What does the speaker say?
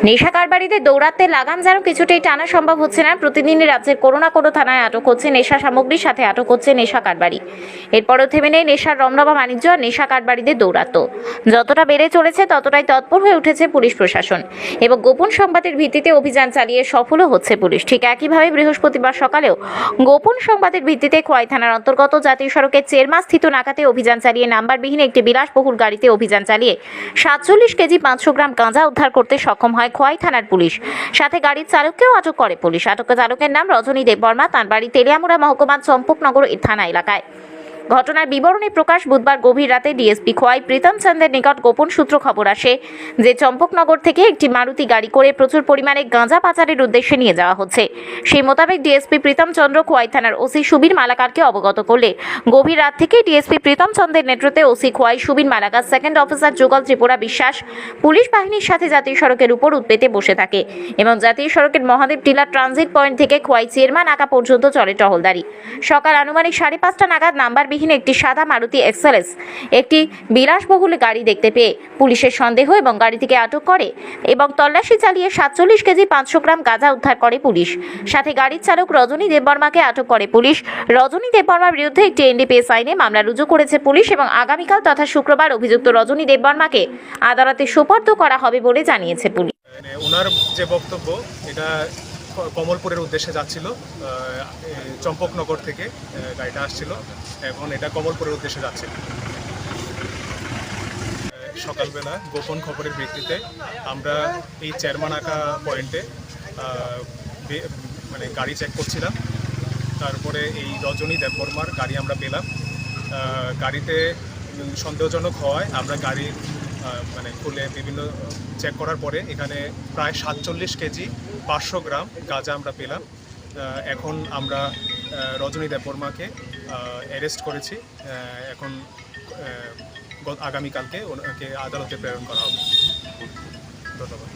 নেশা কারবারিদের দৌরাত্মে লাগাম যেন কিছুটাই টানা সম্ভব হচ্ছে না। প্রতিদিনই রাজ্যের কোনো না কোনো থানায় আটক হচ্ছে নেশা সামগ্রীর সাথে আটক হচ্ছে নেশা কারবারি। এরপরও থেমে নেই নেশার রমরমা বাণিজ্য আর নেশা কারবারিদের দৌরাত্ম্য। যতটা বেড়ে চলেছে ততটাই তৎপর হয়ে উঠেছে পুলিশ প্রশাসন এবং গোপন সংবাদের ভিত্তিতে অভিযান চালিয়ে সফলও হচ্ছে পুলিশ। ঠিক একইভাবে বৃহস্পতিবার সকালেও গোপন সংবাদের ভিত্তিতে খোয়াই থানার অন্তর্গত জাতীয় সড়কের চেরমা স্থিত নাকাতে অভিযান চালিয়ে নাম্বারবিহীন একটি বিলাসবহুল গাড়িতে অভিযান চালিয়ে 47 কেজি 500 গ্রাম গাঁজা উদ্ধার করতে সক্ষম হয় খোয়াই থানার পুলিশ। সাথে গাড়ির চালককেও আটক করে পুলিশ। আটক চালকের নাম রজনী দেববর্মা। তার বাড়ি তেলিয়ামুড়া মহকুমার চম্পকনগর থানা এলাকায়। ঘটনার বিবরণী প্রকাশ বুধবার গভীর রাতে ডিএসপি খোয়াই প্রীতম চন্দের নিকট গোপন সূত্র খবর আসে যে চম্পকনগর থেকে একটি মারুতি গাড়ি করে প্রচুর পরিমাণে গাঁজা পাচারের উদ্দেশ্যে নিয়ে যাওয়া হচ্ছে। সেই মোতাবেক ডিএসপি প্রীতম চন্দ্র খোয়াই থানার ওসি সুবীর মালাকারকে অবগত করলে গভীর রাত থেকে ডিএসপি প্রীতম চন্দ্রের নেতৃত্বে OC Khowai Subir Malakar, second officer যুগল ত্রিপুরা বিশ্বাস পুলিশ বাহিনীর সাথে জাতীয় সড়কের উপর উৎপেতে বসে থাকে এবং জাতীয় সড়কের মহাদেব টিলা ট্রানজিট পয়েন্ট থেকে খোয়াই চেরমা নাকা পর্যন্ত চলে টহলদারি। সকাল আনুমানিক 5:30 নাগাদ নাম্বার একটি সাদা মারুতি এক্সএলএস একটি বিলাসবহুল গাড়ি দেখতে পেয়ে পুলিশের সন্দেহ এবং গাড়ি থেকে আটক করে এবং তল্লাশি চালিয়ে 47 কেজি 500 গ্রাম গাঁজা উদ্ধার করে পুলিশ। সাথে গাড়ির চালক রজনী দেববর্মাকে আটক করে পুলিশ। রজনী দেববর্মার বিরুদ্ধে একটি এনডিপিএস আইনে মামলা রুজু করেছে পুলিশ এবং আগামীকাল তথা শুক্রবার অভিযুক্ত রজনী দেববর্মাকে আদালতে সোপর্দ করা হবে বলে জানিয়েছে পুলিশ। ওনার যে বক্তব্য এটা কমলপুরের উদ্দেশ্যে যাচ্ছিল, চম্পকনগর থেকে গাড়িটা আসছিল এবং এটা কমলপুরের উদ্দেশ্যে যাচ্ছিল। সকালবেলা গোপন খবরের ভিত্তিতে আমরা এই চেরমানাকা পয়েন্টে মানে গাড়ি চেক করছিলাম। তারপরে এই রজনী দেববর্মার গাড়ি আমরা পেলাম। গাড়িতে সন্দেহজনক হওয়ায় আমরা গাড়ির মানে খুলে বিভিন্ন চেক করার পরে এখানে প্রায় 47 কেজি 500 গ্রাম গাঁজা আমরা পেলাম। এখন আমরা রজনী দেববর্মাকে অ্যারেস্ট করেছি। এখন আগামীকালকে ওনাকে আদালতে প্রেরণ করা হবে। ধন্যবাদ।